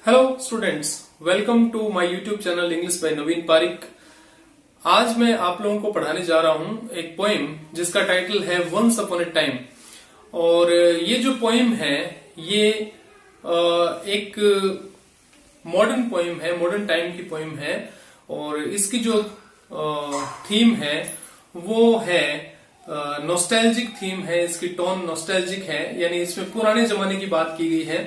Hello students, welcome to my YouTube channel English by Naveen Pareek. आज मैं आप लोगों को पढ़ाने जा रहा हूं एक पोएम जिसका टाइटल है वंस अपॉन ए टाइम। और ये जो पोएम है ये एक मॉडर्न पोएम है, मॉडर्न टाइम की पोएम है। और इसकी जो थीम है वो है नॉस्टैल्जिक थीम है। इसकी टोन नॉस्टैल्जिक है, यानी इसमें पुराने जमाने की बात की गई है।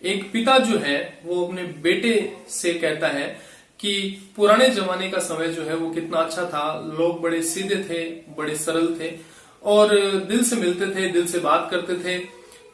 एक पिता जो है वो अपने बेटे से कहता है कि पुराने जमाने का समय जो है वो कितना अच्छा था। लोग बड़े सीधे थे, बड़े सरल थे और दिल से मिलते थे, दिल से बात करते थे।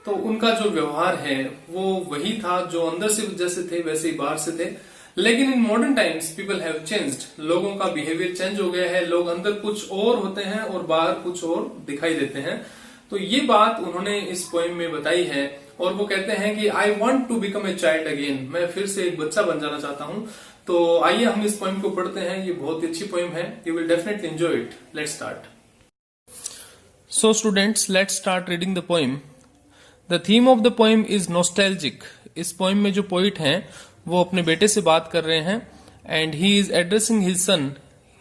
तो उनका जो व्यवहार है वो वही था जो अंदर से जैसे थे वैसे ही बाहर से थे। लेकिन in modern times people have changed. लोगों का बिहेवियर चेंज हो गया है। लोग अंदर कुछ और होते हैं और बाहर कुछ और दिखाई देते हैं। तो ये बात उन्होंने इस पोएम में बताई है और वो कहते हैं कि I want to become a child again. मैं फिर से एक बच्चा बन जाना चाहता हूं। तो आइए हम इस पोएम को पढ़ते हैं। ये बहुत ही अच्छी पोएम है। You will definitely enjoy it. Let's start. So students, let's start reading the poem. The theme of the poem is nostalgic. इस पोएम में जो पोइट हैं वो अपने बेटे से बात कर रहे हैं and he is addressing his son.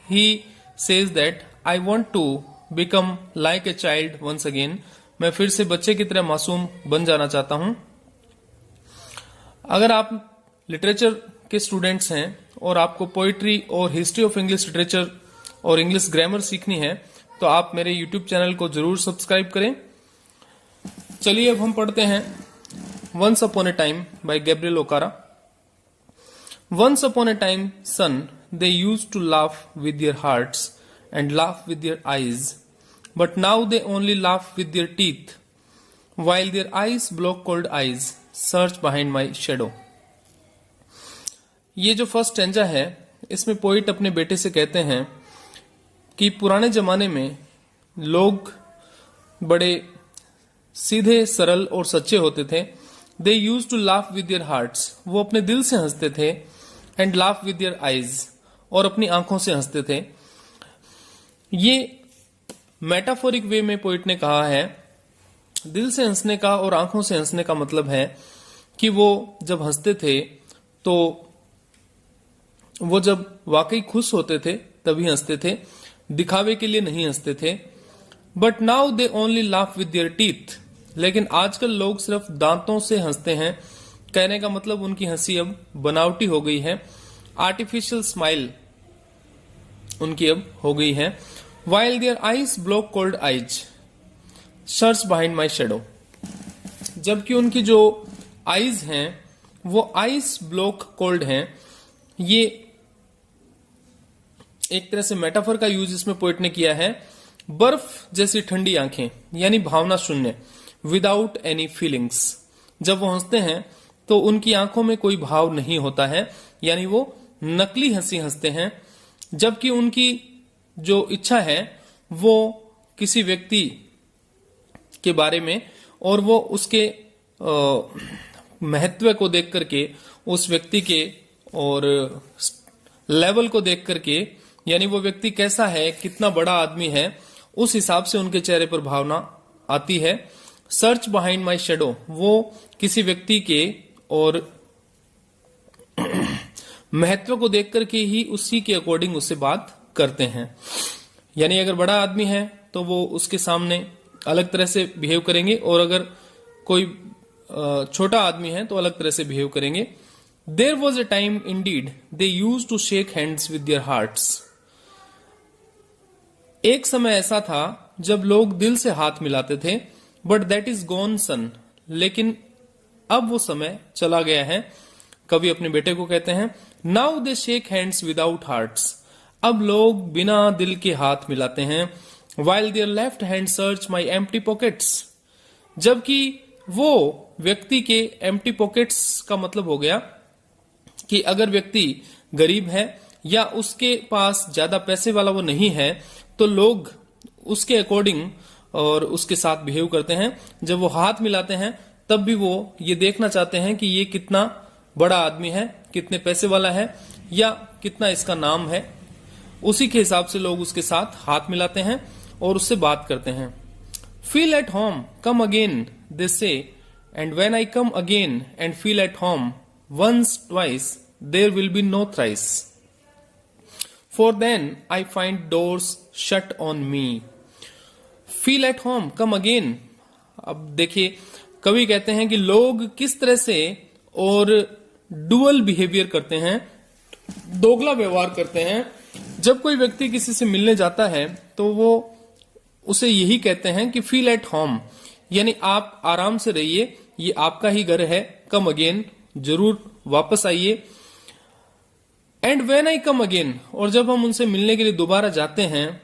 He says that I want to become like a child once again. मैं फिर से बच्चे की तरह मासूम बन जाना चाहता हूं। अगर आप लिटरेचर के स्टूडेंट्स हैं और आपको पोइट्री और हिस्ट्री ऑफ इंग्लिश लिटरेचर और इंग्लिश ग्रामर सीखनी है तो आप मेरे यूट्यूब चैनल को जरूर सब्सक्राइब करें। चलिए अब हम पढ़ते हैं once upon a time by Gabriel Okara. Once upon a time son, they used to laugh with their hearts and laugh with their eyes, but now they only laugh with their teeth, while their eyes block cold eyes search behind my shadow। ये जो first stanza है इसमें poet अपने बेटे से कहते हैं कि पुराने जमाने में लोग बड़े सीधे, सरल और सच्चे होते थे। They use to laugh with their hearts. वो अपने दिल से हंसते थे। And laugh with their eyes, और अपनी आंखों से हंसते थे। ये मेटाफोरिक वे में पोइट ने कहा है। दिल से हंसने का और आंखों से हंसने का मतलब है कि वो जब हंसते थे तो वो जब वाकई खुश होते थे तभी हंसते थे, दिखावे के लिए नहीं हंसते थे। But now they only laugh with there teeth. लेकिन आजकल लोग सिर्फ दांतों से हंसते हैं। कहने का मतलब उनकी हंसी अब बनावटी हो गई है। आर्टिफिशियल स्माइल उनकी अब हो गई है। While their eyes block cold eyes search behind my shadow. जबकि उनकी जो आईज हैं वो आइस ब्लॉक कोल्ड हैं। ये एक तरह से मेटाफर का यूज इसमें पोइट ने किया है। बर्फ जैसी ठंडी आंखें, यानी भावना शून्य, विदाउट एनी फीलिंग्स। जब वो हंसते हैं तो उनकी आंखों में कोई भाव नहीं होता है, यानी वो नकली हंसी हंसते हैं। जबकि उनकी जो इच्छा है वो किसी व्यक्ति के बारे में और वो उसके महत्व को देख करके, उस व्यक्ति के और लेवल को देख करके, यानी वो व्यक्ति कैसा है, कितना बड़ा आदमी है, उस हिसाब से उनके चेहरे पर भावना आती है। सर्च बिहाइंड माई शेडो, वो किसी व्यक्ति के और महत्व को देख करके ही उसी के अकॉर्डिंग उससे बात करते हैं। यानी अगर बड़ा आदमी है तो वो उसके सामने अलग तरह से बिहेव करेंगे और अगर कोई छोटा आदमी है तो अलग तरह से बिहेव करेंगे। There was a time indeed they use to shake hands with their hearts. एक समय ऐसा था जब लोग दिल से हाथ मिलाते थे। बट दैट इज गॉन सन। लेकिन अब वो समय चला गया है। कवि अपने बेटे को कहते हैं now they shake hands without hearts. अब लोग बिना दिल के हाथ मिलाते हैं। While their left hand search my empty pockets. जबकि वो व्यक्ति के एम्प्टी पॉकेट्स का मतलब हो गया कि अगर व्यक्ति गरीब है या उसके पास ज्यादा पैसे वाला वो नहीं है तो लोग उसके अकॉर्डिंग और उसके साथ बिहेव करते हैं। जब वो हाथ मिलाते हैं तब भी वो ये देखना चाहते हैं कि ये कितना बड़ा आदमी है, कितने पैसे वाला है या कितना इसका नाम है। उसी के हिसाब से लोग उसके साथ हाथ मिलाते हैं और उससे बात करते हैं। Feel at home, come again they say, and when I come again and feel at home once, twice, there will be no thrice. For then I find doors shut on me. Feel at home, come again. अब देखिए, कवि कहते हैं कि लोग किस तरह से और डुअल बिहेवियर करते हैं, दोगला व्यवहार करते हैं। जब कोई व्यक्ति किसी से मिलने जाता है तो वो उसे यही कहते हैं कि फील एट होम, यानी आप आराम से रहिए, ये आपका ही घर है, कम अगेन, जरूर वापस आइए। And when I come again, और जब हम उनसे मिलने के लिए दोबारा जाते हैं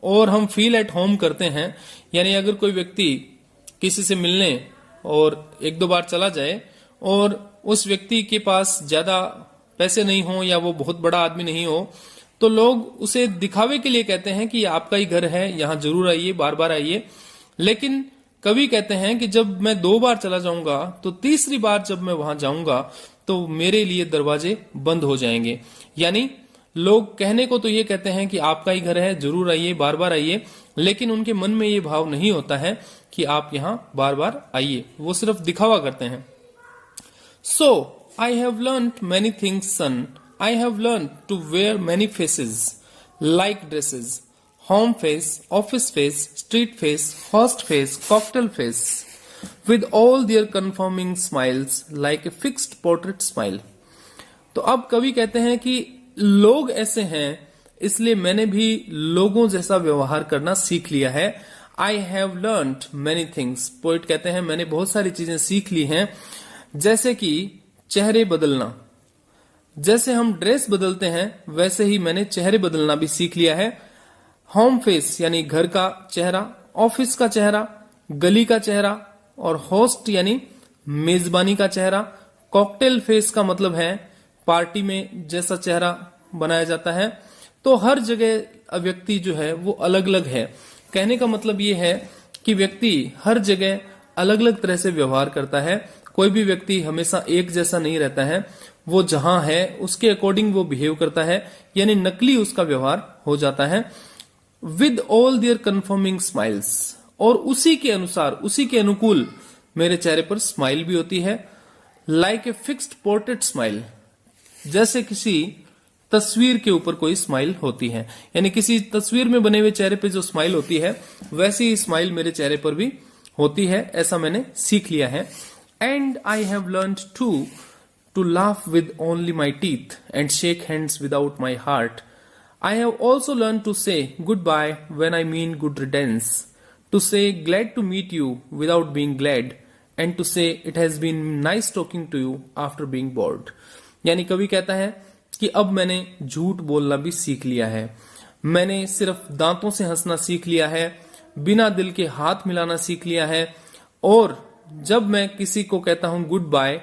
और हम फील एट होम करते हैं, यानी अगर कोई व्यक्ति किसी से मिलने और एक दो बार चला जाए और उस व्यक्ति के पास ज्यादा पैसे नहीं हो या वो बहुत बड़ा आदमी नहीं हो, तो लोग उसे दिखावे के लिए कहते हैं कि आपका ही घर है, यहां जरूर आइए, बार बार आइए। लेकिन कवि कहते हैं कि जब मैं 2 बार चला जाऊंगा तो तीसरी बार जब मैं वहां जाऊंगा तो मेरे लिए दरवाजे बंद हो जाएंगे। यानी लोग कहने को तो ये कहते हैं कि आपका ही घर है, जरूर आइए, बार बार आइए, लेकिन उनके मन में ये भाव नहीं होता है कि आप यहां बार बार आइए, वो सिर्फ दिखावा करते हैं। So, I have learnt many things, son. I have learnt to wear many faces, like dresses, home face, office face, street face, host face, cocktail face, with all their conforming smiles, like a fixed portrait smile. तो अब कवि कहते हैं कि लोग ऐसे हैं, इसलिए मैंने भी लोगों जैसा व्यवहार करना सीख लिया है। I have learnt many things. Poet कहते हैं मैंने बहुत सारी चीजें सीख ली हैं, जैसे कि चेहरे बदलना। जैसे हम ड्रेस बदलते हैं वैसे ही मैंने चेहरे बदलना भी सीख लिया है। होम फेस यानी घर का चेहरा, ऑफिस का चेहरा, गली का चेहरा, और होस्ट यानी मेजबानी का चेहरा। कॉकटेल फेस का मतलब है पार्टी में जैसा चेहरा बनाया जाता है। तो हर जगह व्यक्ति जो है वो अलग अलग है। कहने का मतलब ये है कि व्यक्ति हर जगह अलग अलग तरह से व्यवहार करता है। कोई भी व्यक्ति हमेशा एक जैसा नहीं रहता है, वो जहां है उसके अकॉर्डिंग वो बिहेव करता है, यानी नकली उसका व्यवहार हो जाता है। With all their confirming smiles, और उसी के अनुसार, उसी के अनुकूल मेरे चेहरे पर स्माइल भी होती है। Like a fixed portrait smile, जैसे किसी तस्वीर के ऊपर कोई स्माइल होती है, यानी किसी तस्वीर में बने हुए चेहरे पे जो स्माइल होती है वैसी ही स्माइल मेरे चेहरे पर भी होती है, ऐसा मैंने सीख लिया है। And I have learned too to laugh with only my teeth and shake hands without my heart. I have also learned to say goodbye when I mean good riddance, to say glad to meet you without being glad, and to say it has been nice talking to you after being bored. यानी कवि कहता है कि अब मैंने झूठ बोलना भी सीख लिया है, मैंने सिर्फ दांतों से हंसना सीख लिया है, बिना दिल के हाथ मिलाना सीख लिया है, और जब मैं किसी को कहता हूं गुड बाय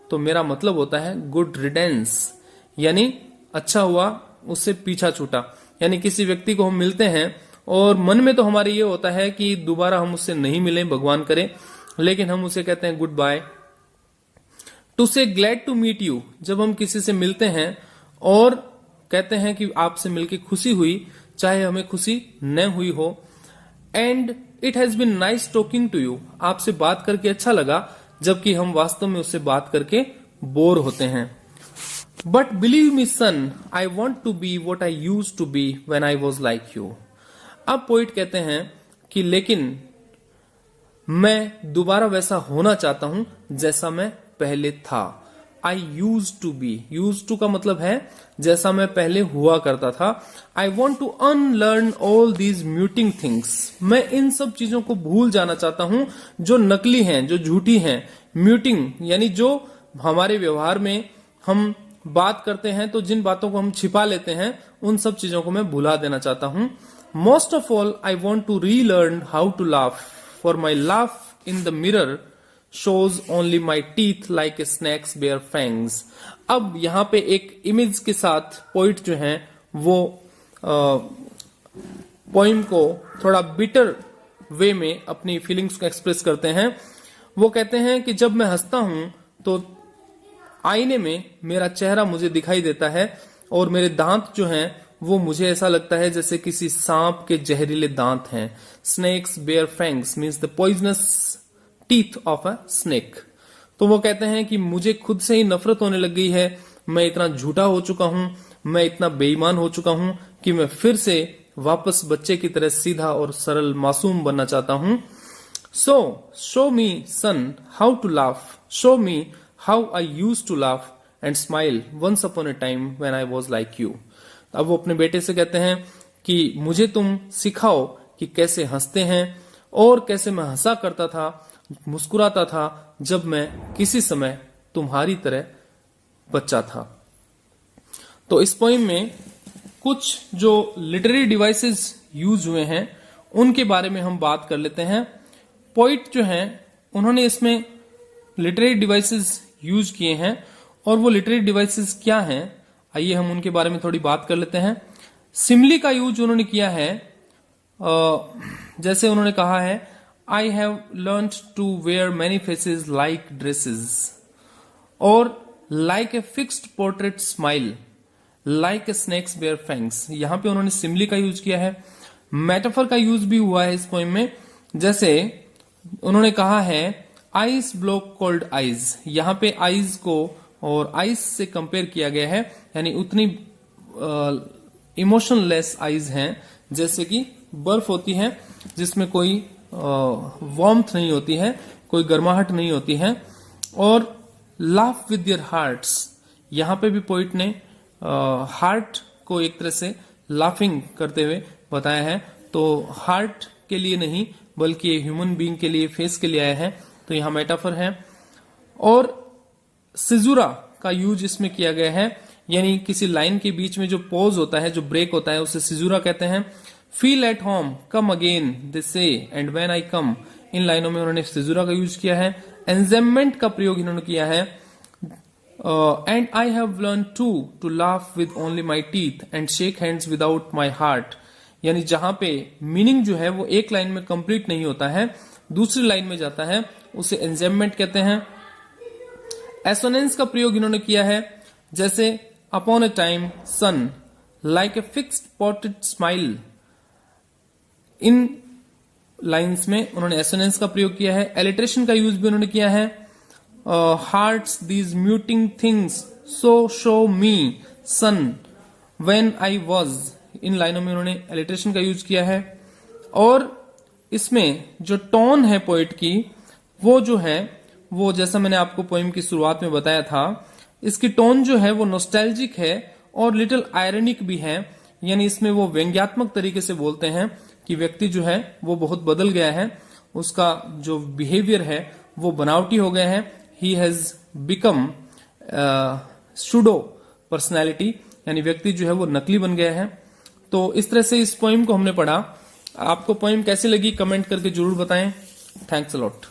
तो मेरा मतलब होता है गुड रिडेंस, यानी अच्छा हुआ उससे पीछा छूटा। यानी किसी व्यक्ति को हम मिलते हैं और मन में तो हमारे ये होता है कि दोबारा हम उससे नहीं मिलें, भगवान करे, लेकिन हम उसे कहते हैं गुड बाय। टू से ग्लैड टू मीट यू, जब हम किसी से मिलते हैं और कहते हैं कि आपसे मिलकर खुशी हुई, चाहे हमें खुशी न हुई हो। And it has been nice talking to you, आपसे बात करके अच्छा लगा, जबकि हम वास्तव में उससे बात करके बोर होते हैं। But believe me son, I want to be what I use to be when I was like you. अब पोइट कहते हैं कि लेकिन मैं दोबारा वैसा होना चाहता हूं जैसा मैं पहले था। I use to be, used to का मतलब है जैसा मैं पहले हुआ करता था। I want to unlearn all these muting things, मैं इन सब चीजों को भूल जाना चाहता हूं जो नकली हैं, जो झूठी हैं। म्यूटिंग यानी जो हमारे व्यवहार में हम बात करते हैं तो जिन बातों को हम छिपा लेते हैं, उन सब चीजों को मैं भुला देना चाहता हूं। Most of all I want to relearn how to laugh, for my laugh in the mirror shows only my teeth like a snake's bare fangs. अब यहां पे एक इमेज के साथ पोइट जो हैं वो पोइम को थोड़ा बिटर वे में अपनी फीलिंग्स को एक्सप्रेस करते हैं। वो कहते हैं कि जब मैं हंसता हूं तो आईने में मेरा चेहरा मुझे दिखाई देता है और मेरे दांत जो हैं वो मुझे ऐसा लगता है जैसे किसी सांप के जहरीले दांत हैं। Snakes bare fangs means the poisonous teeth of a snake. तो वो कहते हैं कि मुझे खुद से ही नफरत होने लग गई है, मैं इतना झूठा हो चुका हूं, मैं इतना बेईमान हो चुका हूं कि मैं फिर से वापस बच्चे की तरह सीधा और सरल मासूम बनना चाहता हूं। So, show me, son, how to laugh. Show me how I used to laugh and smile once upon a time when I was like you. अब वो अपने बेटे से कहते हैं कि मुझे तुम सिखाओ कि कैसे हंसते हैं और कैसे मैं हंसा करता था, मुस्कुराता था जब मैं किसी समय तुम्हारी तरह बच्चा था। तो इस पोइम में कुछ जो लिटरेरी डिवाइसेस यूज हुए हैं उनके बारे में हम बात कर लेते हैं। पोइट जो हैं उन्होंने इसमें लिटरेरी डिवाइसेस यूज किए हैं और वो लिटरेरी डिवाइसेस क्या हैं, आइए हम उनके बारे में थोड़ी बात कर लेते हैं। सिमिली का यूज उन्होंने किया है, जैसे उन्होंने कहा है I have learned to wear many faces like dresses, और like a fixed portrait smile like a snake's bare fangs. यहां पे उन्होंने सिमिली का यूज किया है। मेटाफर का यूज भी हुआ है इस पोइम में, जैसे उन्होंने कहा है आइस ब्लॉक कोल्ड आइज। यहां पे आइज को और आइस से कंपेयर किया गया है, यानी उतनी इमोशनलेस आइज हैं जैसे कि बर्फ होती है जिसमें कोई वार्मथ नहीं होती है, कोई गर्माहट नहीं होती है। और लाफ विद योर हार्ट्स, यहां पे भी पोइट ने हार्ट को एक तरह से लाफिंग करते हुए बताया है। तो हार्ट के लिए नहीं बल्कि ह्यूमन बीइंग के लिए, फेस के लिए आया है, तो यहां मेटाफर है। और सिजुरा का यूज इसमें किया गया है, यानी किसी लाइन के बीच में जो पॉज होता है, जो ब्रेक होता है, उसे सिजुरा कहते हैं। Feel at home, come again they say, and when I कम, इन लाइनों में उन्होंने सिजुरा का यूज किया है। एंजेममेंट का प्रयोग इन्होंने किया है, and I have learn to laugh with only my teeth and shake hands without my heart, यानी जहां पे मीनिंग जो है वो एक लाइन में कंप्लीट नहीं होता है, दूसरी लाइन में जाता है, उसे एंजेममेंट कहते हैं। एसोनेंस का प्रयोग इन्होंने किया है, जैसे upon a time son like a fixed portrait smile. इन लाइंस में उन्होंने एसोनेंस का प्रयोग किया है। एलिट्रेशन का यूज भी उन्होंने किया है, hearts these muting things so show me son when I was. इन लाइनों में उन्होंने एलिट्रेशन का यूज किया है। और इसमें जो टोन है पोइट की, वो जो है वो जैसा मैंने आपको पोइम की शुरुआत में बताया था, इसकी टोन जो है वो नॉस्टैल्जिक है और लिटिल आयरनिक भी है, यानी इसमें वो व्यंग्यात्मक तरीके से बोलते हैं कि व्यक्ति जो है वो बहुत बदल गया है, उसका जो बिहेवियर है वो बनावटी हो गया है। He has become pseudo personality, यानी व्यक्ति जो है वो नकली बन गया है। तो इस तरह से इस पोइम को हमने पढ़ा। आपको पोइम कैसी लगी कमेंट करके जरूर बताएं। Thanks a lot.